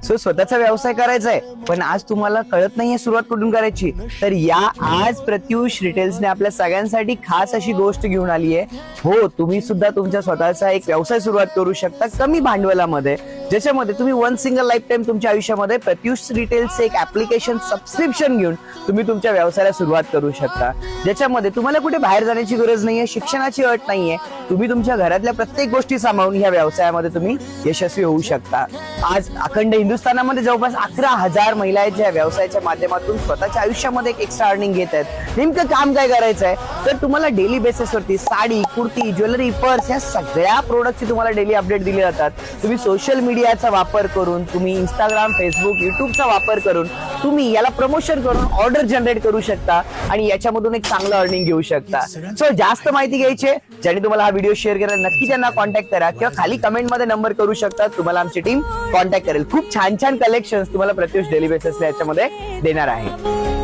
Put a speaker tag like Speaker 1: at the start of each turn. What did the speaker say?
Speaker 1: So स्वतःचा व्यवसाय करायचा आहे, पण आज तुम्हाला कळत नाहीये सुरुवात कुठून करायची, तर या आज प्रत्युष रिटेल्सने आपल्या सगळ्यांसाठी खास अशी गोष्ट घेऊन आली आहे. हो, तुम्ही सुद्धा तुमच्या स्वतःचा एक व्यवसाय सुरुवात करू शकता कमी भांडवलामध्ये, ज्याच्यामध्ये तुम्ही वन सिंगल लाईफ टाइम तुमच्या आयुष्यामध्ये प्रत्युष रिटेल्स एक ऍप्लिकेशन सबस्क्रिप्शन घेऊन तुम्ही तुमच्या व्यवसायाला सुरुवात करू शकता, ज्याच्यामध्ये तुम्हाला कुठे बाहेर जाण्याची गरज नाहीये, शिक्षणाची अट नाहीये. तुम्ही तुमच्या घरातल्या प्रत्येक गोष्टी सांभाळून ह्या व्यवसायामध्ये तुम्ही यशस्वी होऊ शकता. आज अखंड हिंदुस्थानामध्ये जवळपास 11,000 महिला आहेत ज्या व्यवसायाच्या माध्यमातून स्वतःच्या आयुष्यामध्ये एक एक्स्ट्रा अर्निंग घेत आहेत. नेमकं काम काय करायचं आहे, तर तुम्हाला डेली बेसिसवरती साडी, कुर्ती, ज्वेलरी, पर्स या सगळ्या प्रोडक्टची तुम्हाला डेली अपडेट दिले जातात. तुम्ही सोशल मीडियाचा वापर करून, तुम्ही इंस्टाग्राम, फेसबुक, युट्यूबचा वापर करून तुम्ही याला प्रमोशन करून ऑर्डर जनरेट करू शकता आणि याच्यामधून एक चांगलं अर्निंग घेऊ शकता. सो जास्त माहिती घ्यायची, ज्याने तुम्हाला हा व्हिडिओ शेअर केला नक्की त्यांना कॉन्टॅक्ट करा किंवा खाली कमेंट मध्ये नंबर करू शकता, तुम्हाला आमची टीम कॉन्टॅक्ट करेल. खूप छान छान कलेक्शन्स तुम्हाला प्रत्युष डेली बेसिसला याच्यामध्ये देणार आहे.